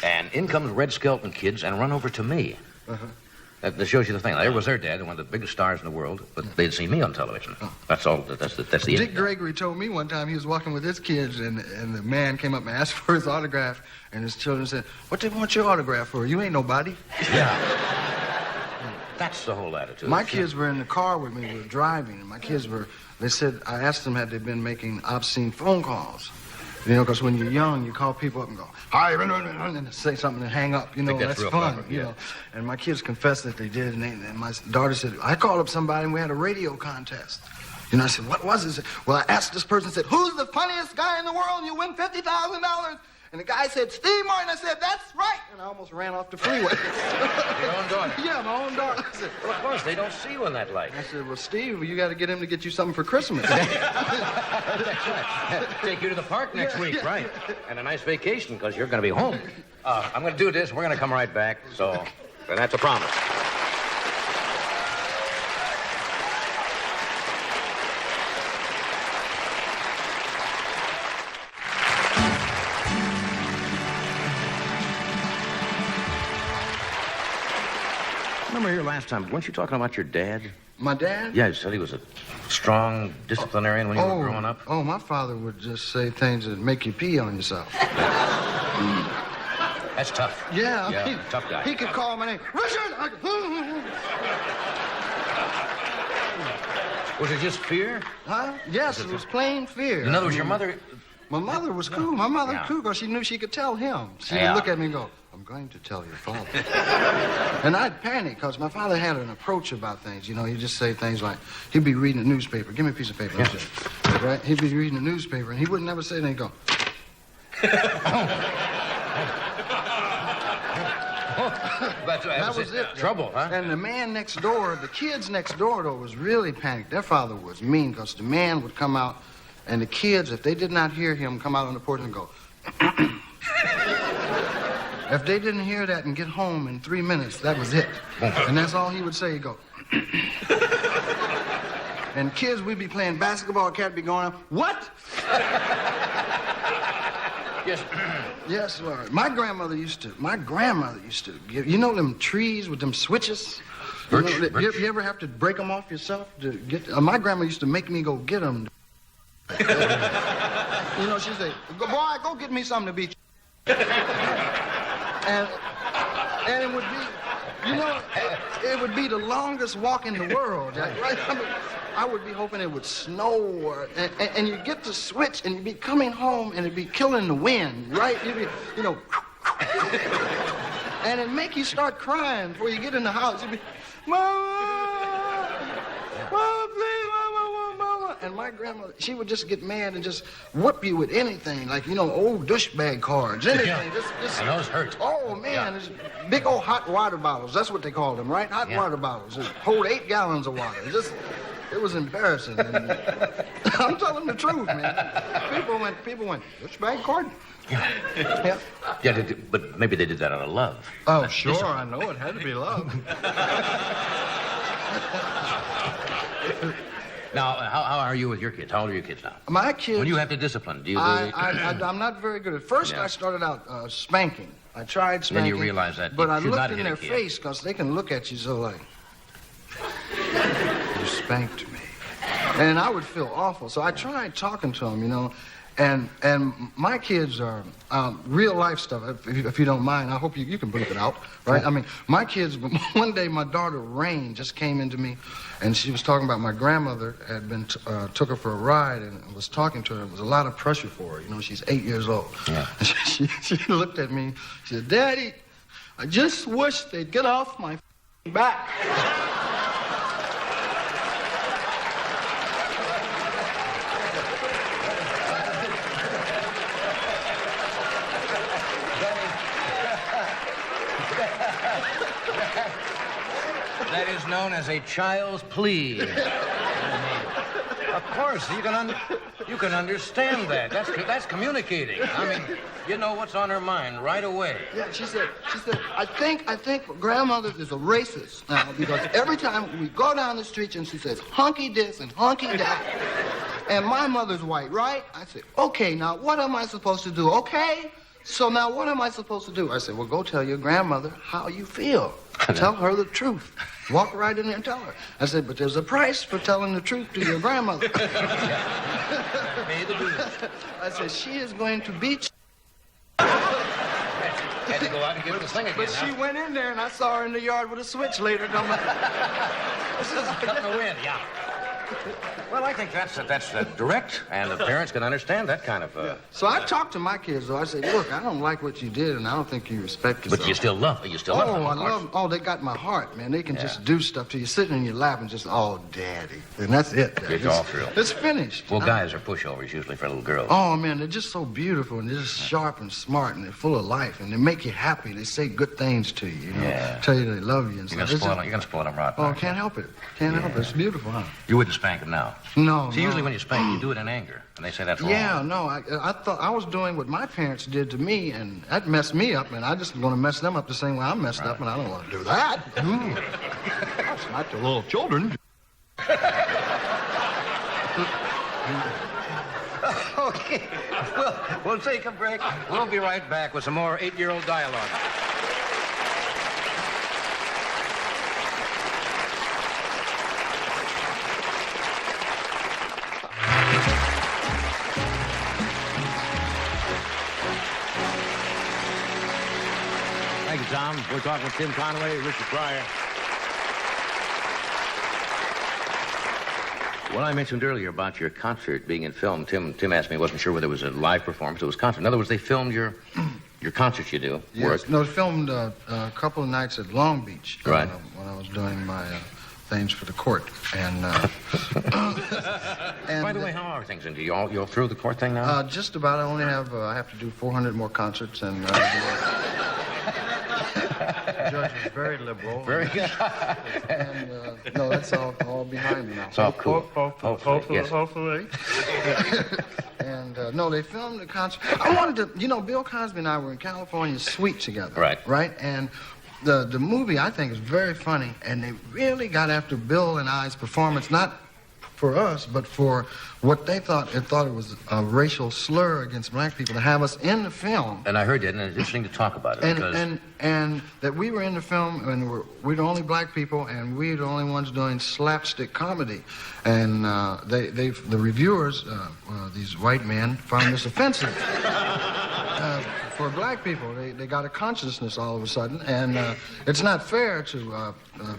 and in comes Red Skelton kids and run over to me. That shows you the thing. There was their dad, one of the biggest stars in the world, but they'd seen me on television. That's all. That's the Dick end. Gregory told me one time he was walking with his kids, and the man came up and asked for his autograph, and his children said, what they want your autograph for? You ain't nobody. Yeah. That's the whole attitude. My kids were in the car with me. We were driving, and my kids they said, I asked them had they been making obscene phone calls. You know, because when you're young, you call people up and go, hi, and say something and hang up. You know, that's that's real fun. clever, You yeah. know, and my kids confessed that they did, and my daughter said, I called up somebody and we had a radio contest. You know, I said, what was it? Well, I asked this person, said, who's the funniest guy in the world? And you win $50,000. And the guy said, Steve Martin. I said, that's right. And I almost ran off the freeway. Your own daughter. Yeah, my own daughter. I said, Well, of course, they don't see you in that light. I said, well, Steve, you got to get him to get you something for Christmas. Take you to the park next week, right? And a nice vacation, because you're going to be home. I'm going to do this. We're going to come right back. So, and that's a promise. Remember here last time, weren't you talking about your dad? My dad? Yeah, you said he was a strong disciplinarian when you were growing up? Oh, my father would just say things that make you pee on yourself. That's tough. Yeah, tough guy. He could call my name, Richard. Was it just fear? Huh? Yes, it was plain fear. In other words, your mother... My mother was cool. My mother was cool because she knew she could tell him. She would look at me and go, I'm going to tell your father. And I'd panic because my father had an approach about things. You know, he'd just say things like, he'd be reading the newspaper. Give me a piece of paper. Right? He'd be reading the newspaper and he wouldn't ever say anything. He'd go, that was it. Trouble, huh? And the man next door, the kids next door, though, was really panicked. Their father was mean because the man would come out, and the kids, if they did not hear him, come out on the porch and go. If they didn't hear that and get home in 3 minutes, that was it. And that's all he would say. He'd go. And kids, we'd be playing basketball, cat be going, what? Yes. Yes, Lord. My grandmother used to give, you know them trees with them switches? Birch. You ever have to break them off yourself to get, my grandma used to make me go get them. You know, she'd say, boy, go get me something to beat you. And it would be, you know, it would be the longest walk in the world. Right? I mean, I would be hoping it would snow, and you get the switch, and you'd be coming home, and it'd be killing the wind, right? You'd be, you know, and it'd make you start crying before you get in the house. You'd be, Mama, Mama, please, Mama, Mama. And my grandmother, she would just get mad and just whip you with anything, like, you know, old douchebag cards, anything. Yeah. And those hurt. Oh, man, it's big old hot water bottles. That's what they called them, right? Hot water bottles. Just hold 8 gallons of water. It was embarrassing. And I'm telling the truth, man. People went, douchebag card? Yeah. Yeah, but maybe they did that out of love. Oh, sure, I know. It had to be love. Now, how are you with your kids? How old are your kids now? My kids... When you have to discipline, do you... I'm not very good. At first, I started out spanking. I tried spanking. Then you realize that but you I should not looked in hit a their kid. face because they can look at you so like, you spanked me. And I would feel awful. So I tried talking to them, you know. And my kids are real life stuff, if you don't mind. I hope you can bleep it out, right? I mean, my kids, one day my daughter Rain just came into me, and she was talking about my grandmother had been, took her for a ride and was talking to her. It was a lot of pressure for her. You know, she's 8 years old. Yeah. And she looked at me, she said, Daddy, I just wish they'd get off my back. That is known as a child's plea. Of course, you can understand that. That's communicating. I mean, you know what's on her mind right away. Yeah, she said, I think grandmother is a racist now because every time we go down the street and she says, hunky this and hunky that. And my mother's white, right? I said, okay, now what am I supposed to do? Okay? So now what am I supposed to do? I said, well, go tell your grandmother how you feel. Tell her the truth. Walk right in there and tell her. I said, but there's a price for telling the truth to your grandmother. Pay the dues. I said, she is going to beat you. Had to go out and get the thing again. But she went in there and I saw her in the yard with a switch later. This is cutting the wind, yeah. Well, I think that's direct, and the parents can understand that kind of... So I talked to my kids, though. I said, look, I don't like what you did, and I don't think you respect yourself. But you still love them, of course. Oh, they got my heart, man. They can just do stuff to you, sitting in your lap and just, oh, Daddy. And that's it. It's all through. It's finished. Well, guys are pushovers usually for little girls. Oh, man, they're just so beautiful, and they're just sharp and smart, and they're full of life, and they make you happy. They say good things to you, you know? Yeah. Tell you they love you and You're stuff. going to spoil them right. Oh, can't help it. Can't help it. It's beautiful, huh? You wouldn't spank them now. No, See, usually when you spank, you do it in anger, and they say that's wrong. Yeah, no, I thought I was doing what my parents did to me, and that messed me up, and I just want to mess them up the same way I'm messed up, and I don't want to do that. That's not the little children. Okay, we'll take a break. We'll be right back with some more 8-year-old dialogue. Tom. We're talking with Tim Conway, Richard Pryor. When I mentioned earlier about your concert being in film, Tim asked me, wasn't sure whether it was a live performance or it was concert. In other words, they filmed your concerts you do. Yes. No, it filmed a couple of nights at Long Beach. Right. When I was doing my things for the court. And, and by the way, how are things? And you're through the court thing now? Just about. I have to do 400 more concerts, and the judge was very liberal. Very good. And no, that's all behind me now. It's all cool. Hopefully. And no, they filmed the concert. I wanted to, Bill Cosby and I were in California Suite together. Right. And the movie, I think, is very funny, and they really got after Bill and I's performance, not for us, but for what they thought it was a racial slur against black people to have us in the film. And I heard that, and it's interesting to talk about it. And that we were in the film, and we're the only black people, and we're the only ones doing slapstick comedy. And the reviewers, these white men, found this offensive. For black people, they got a consciousness all of a sudden, and it's not fair to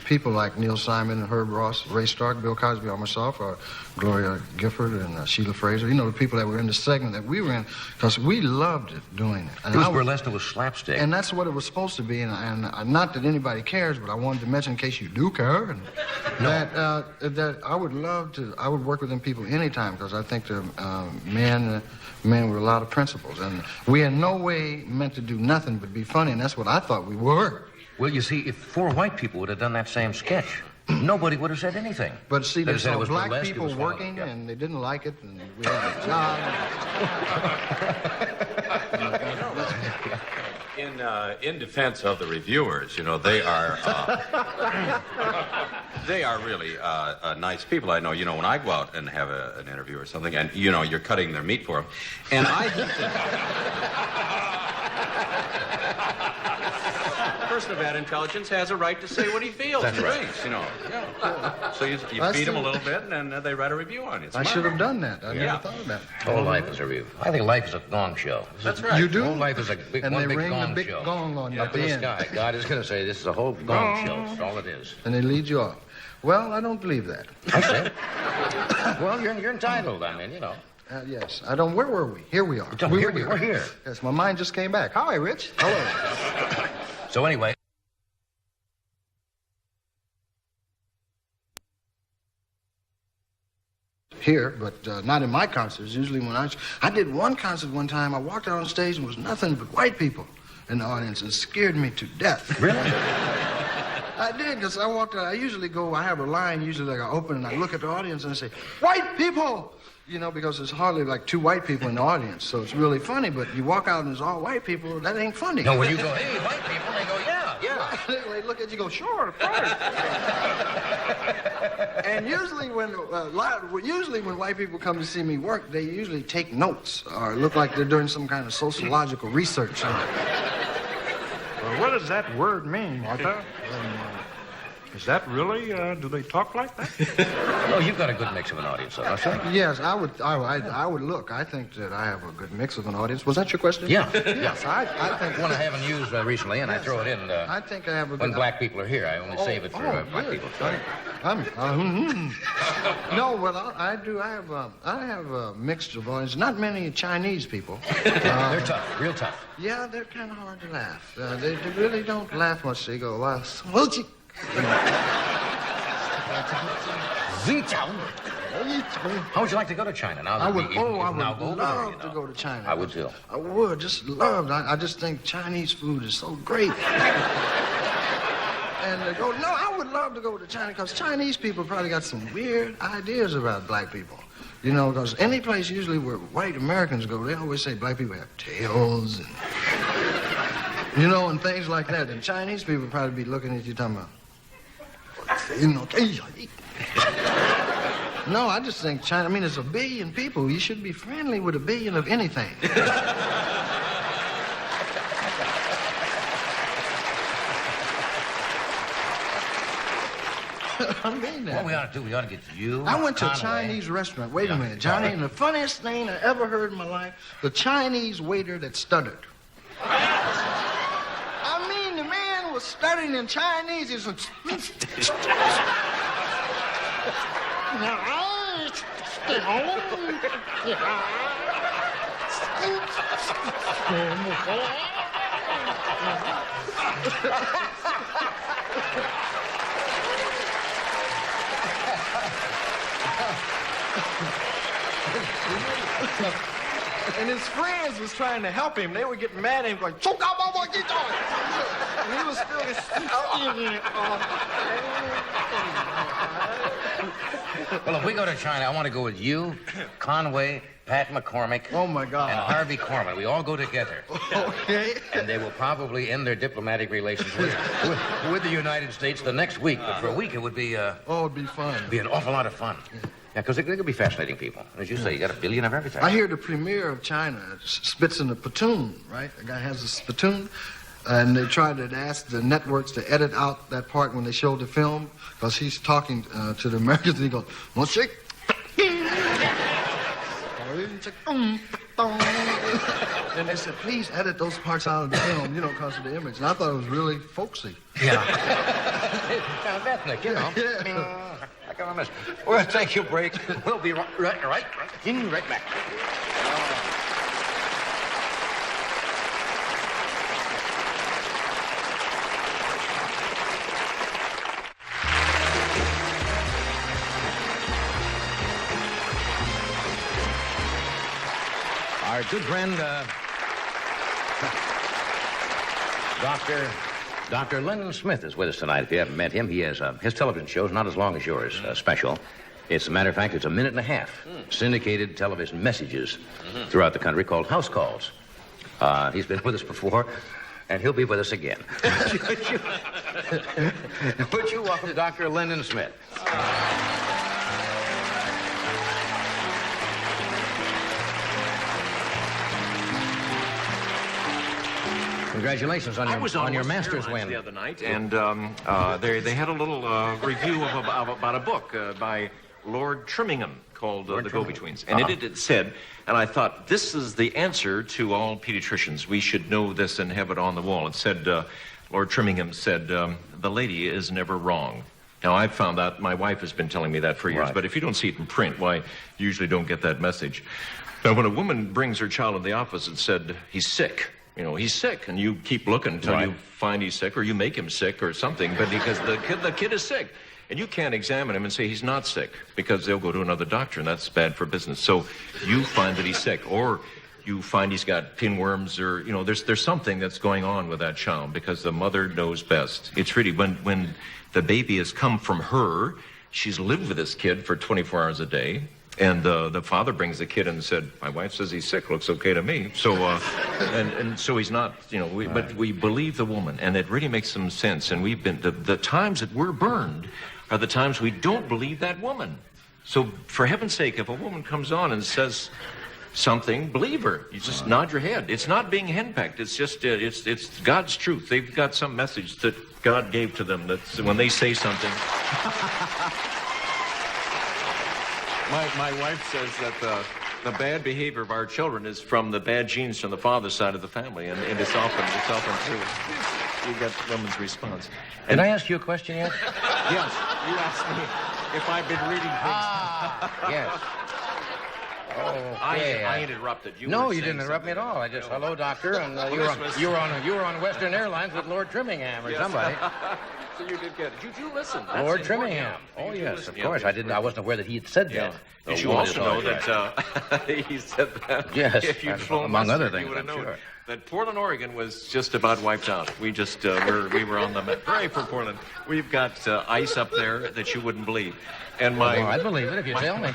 people like Neil Simon and Herb Ross, Ray Stark, Bill Cosby, or myself, or Gloria Gifford and Sheila Fraser. The people that were in the segment that we were in, because we loved it doing it. And it was burlesque, it was slapstick. And that's what it was supposed to be, and not that anybody cares, but I wanted to mention in case you do care, that I would love to, I would work with them people anytime, because I think they're men with a lot of principles, and we in no way meant to do nothing but be funny, and that's what I thought we were. Well, you see, if 4 white people would have done that same sketch, nobody would have said anything. But see, they saw black burlesque, people working, and they didn't like it, and we had a job. In defense of the reviewers, they are they are really nice people. I know, when I go out and have an interview or something, and you're cutting their meat for them, and I think a person of that intelligence has a right to say what he feels and thinks, So you feed them a little bit, and then they write a review on you. I should have done that. I never thought of that. Whole life is a review. I think life is a gong show. That's right. You do? Whole life is a big, and one they big ring gong the big show. gong on you Up at in the the end. sky. God is going to say, this is a whole gong show. That's all it is. And they lead you off. Well, I don't believe that. I say. Well, you're entitled, Yes. I don't. Where were we? Here we are. We're here. Yes, my mind just came back. Hi, Rich. Hello. So anyway. Here, but not in my concerts. Usually when I did one concert one time, I walked out on stage and there was nothing but white people in the audience, and it scared me to death. Really? I did, because I walked out. I have a line usually like I open and I look at the audience and I say, white people! Because there's hardly like 2 white people in the audience, so it's really funny, but you walk out and there's all white people, that ain't funny. No, when you go, hey, white people, they go, yeah. They look at you and go, sure, of course. And usually when white people come to see me work, they usually take notes or look like they're doing some kind of sociological research. Well, what does that word mean, Martha? Is that really, do they talk like that? Oh, you've got a good mix of an audience, though, don't you? Yes, I would look. I think that I have a good mix of an audience. Was that your question? Yeah. Yes, I think One I haven't used recently, and I throw it in I think I have a good... when black people are here. I only save it for black people. No, well, I do. I have a mixture of audience. Not many Chinese people. They're tough, real tough. Yeah, they're kind of hard to laugh. They really don't laugh much. They go, well, How would you like to go to China now? I would love love to go to China. I would too. I would just love. I just think Chinese food is so great. And they go, no, I would love to go to China because Chinese people probably got some weird ideas about black people. Because any place usually where white Americans go, they always say black people have tails and, and things like that. And Chinese people probably be looking at you talking about, no, I just think China, it's 1 billion people. You should be friendly with 1 billion of anything. I mean that. What we ought to do, we ought to get you. I went to a Conway. Chinese restaurant. Wait a minute, Johnny, and the funniest thing I ever heard in my life, the Chinese waiter that stuttered. The man was stuttering in Chinese. He was like, and his friends was trying to help him. They were getting mad at him, going, "Choke out my boy, get going!" And he was still. Well, if we go to China, I want to go with you, Conway, Pat McCormick, Oh my God! and Harvey Korman. We all go together. Okay. And they will probably end their diplomatic relations with the United States the next week. But for a week, it would be Oh, it'd be fun. be an awful lot of fun. Yeah, because they could be fascinating people. As you say, you got a billion of everything. I hear the premier of China spits in a platoon, right? The guy has a spittoon, and they tried to ask the networks to edit out that part when they showed the film, because he's talking to the Americans, and he goes, "One shake." And they said, "Please edit those parts out of the film, because of the image." And I thought it was really folksy. Yeah. Sounds ethnic, Yeah. I got a mess. We'll take a break. We'll be right back. Our good friend, Dr. Lendon Smith is with us tonight. If you haven't met him, he has his television show's not as long as yours, special. It's a matter of fact, it's a minute and a half. Syndicated television messages throughout the country called House Calls. He's been with us before, and he'll be with us again. Would you welcome Dr. Lendon Smith? Congratulations on your master's win the other night, and they had a little review of about a book by Lord Trimmingham called The Go-Betweens. And it said, and I thought, this is the answer to all pediatricians. We should know this and have it on the wall. It said, Lord Trimmingham said, the lady is never wrong. Now, I've found that, my wife has been telling me that for years, Right. but if you don't see it in print, why, you usually don't get that message. Now, when a woman brings her child in the office and said, he's sick, he's sick, and you keep looking until you find he's sick, or you make him sick or something, but because the kid is sick. And you can't examine him and say he's not sick, because they'll go to another doctor, and that's bad for business. So you find that he's sick, or you find he's got pinworms, or, there's something that's going on with that child, because the mother knows best. It's really, when the baby has come from her, she's lived with this kid for 24 hours a day, and the father brings the kid and said, my wife says he's sick, looks okay to me. So, and so he's not, but we believe the woman, and it really makes some sense. And we've been, the times that we're burned are the times we don't believe that woman. So for heaven's sake, if a woman comes on and says something, believe her. You just nod your head. It's not being henpecked. It's just, it's God's truth. They've got some message that God gave to them that when they say something. My wife says that the bad behavior of our children is from the bad genes from the father's side of the family, and it's often true. You get women's response. Did I ask you a question yet? Yes, you asked me if I've been reading things. Yes. I interrupted you. No, were you saying didn't interrupt me at all. I just, hello, doctor, and you were on Western Airlines with Lord Trimmingham or somebody. So you did get it. You do listen. That's Lord important. Trimmingham. Oh, You do yes, listen. of course. I wasn't aware that he had said that. Did you also know that he said that? Yes, If you'd flown among other Western, things, you would have I'm known sure. that Portland, Oregon was just about wiped out. We just we were on the map. Hooray for Portland. We've got ice up there that you wouldn't believe. And I'd believe it if you tell me.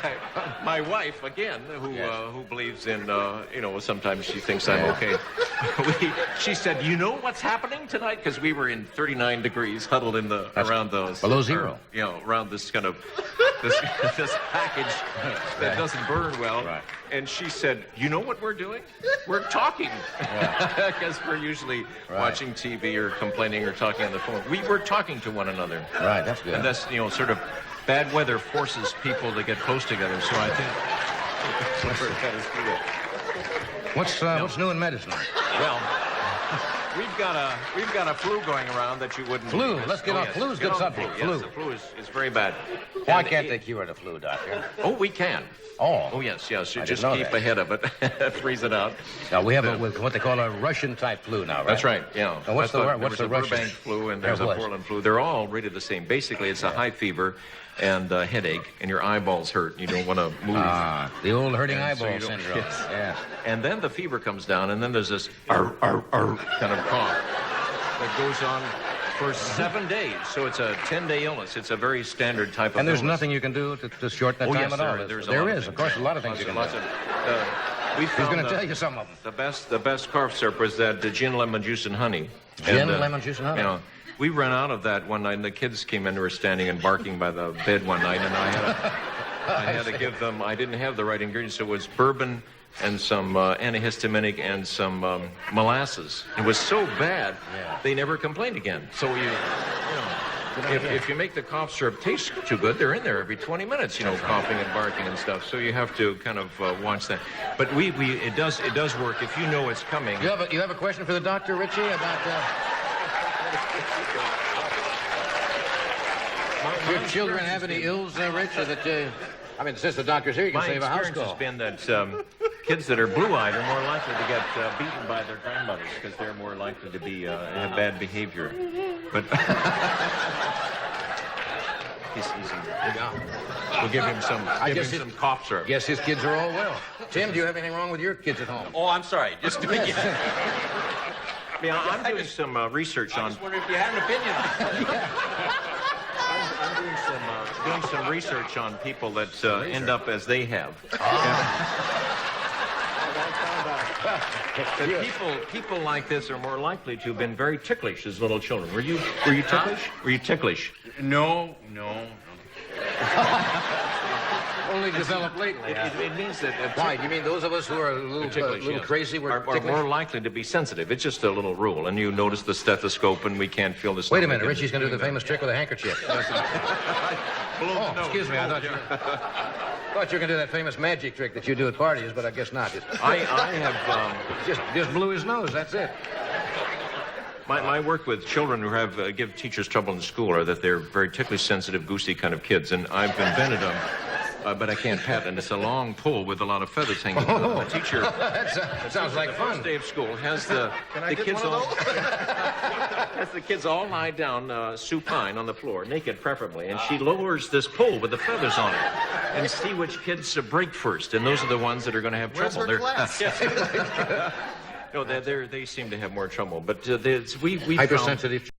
My wife, again, who believes in, sometimes she thinks I'm okay. She said, you know what's happening tonight? Because we were in 39 degrees huddled around those. Below zero. Around this kind of, this package that doesn't burn well. Right. And she said, you know what we're doing? We're talking. Because we're usually watching TV or complaining or talking on the phone. We were talking to one another. Right, that's good. And that's, sort of bad weather forces people to get close together. So I think What's new in medicine? Well, We've got a flu going around that you wouldn't. Flu. Let's get on. Yes. Flu's Get good on subject. Yes, Flu. the flu is very bad. Why And can't they cure the flu, Doctor? Oh, we can. Oh. Oh, yes. You I just didn't know keep that. ahead of it. Freeze it out. Now, we have what they call a Russian-type flu now, right? That's right. Yeah. Now, what's There the was a Russian? Burbank flu and there's a There was. Portland flu. They're all rated the same. Basically, it's a high fever and a headache, and your eyeballs hurt, and you don't want to move. The old hurting And so eyeball you don't- syndrome. yes. Yes. And then the fever comes down, and then there's this kind of cough that goes on for 7 days. So it's a 10-day illness. It's a very standard type of And there's illness. nothing you can do to shorten that Oh, time yes, at all. there's There a lot is, of of course, a lot of things Lots you can lots do. we He's found going to tell you some of them. the best cough syrup was that gin, lemon juice, and honey. Gin, lemon juice, and honey. You know, we ran out of that one night, and the kids came in and were standing and barking by the bed one night, and I had to give them. I didn't have the right ingredients. So it was bourbon and some antihistaminic and some molasses. It was so bad, they never complained again. So if you make the cough syrup taste too good, they're in there every 20 minutes, coughing and barking and stuff. So you have to kind of watch that. But it does work if you know it's coming. You have a question for the doctor, Richie, about your children have any ills, Rich, or that I mean, since the doctor's here, you can My save a house experience call. has been that kids that are blue-eyed are more likely to get beaten by their grandmothers because they're more likely to be have bad behavior. But we'll give him some cough syrup. Guess his kids are all well. Tim, do you have anything wrong with your kids at home? Oh, I'm sorry. Just doing it. Yeah, I'm doing some research on. I just wonder if you had an opinion. I'm doing some research on people that end up as they have. That people like this are more likely to have been very ticklish as little children. Were you ticklish? Were you ticklish? No. Only developed lately. It means that Why? Do you mean those of us who are a little, ticklish, little yes, crazy were are ticklish? more likely to be sensitive. It's just a little rule. And you notice the stethoscope, and we can't feel the Wait a stomach minute, and- Richie's going to do the famous trick with a handkerchief. Oh, excuse me, I thought you were going to do that famous magic trick that you do at parties, but I guess not. I have Just blew his nose, that's it. my work with children who have give teachers trouble in school are that they're very ticklish, sensitive, goosey kind of kids, and I've invented them. But I can't patent. It's a long pole with a lot of feathers hanging. The teacher. That sounds like The fun. first day of school has the kids all has the kids all lie down supine on the floor, naked preferably, and she lowers this pole with the feathers on it, and see which kids break first, and those are the ones that are going to have trouble. No, they seem to have more trouble, but we found Hypersensitive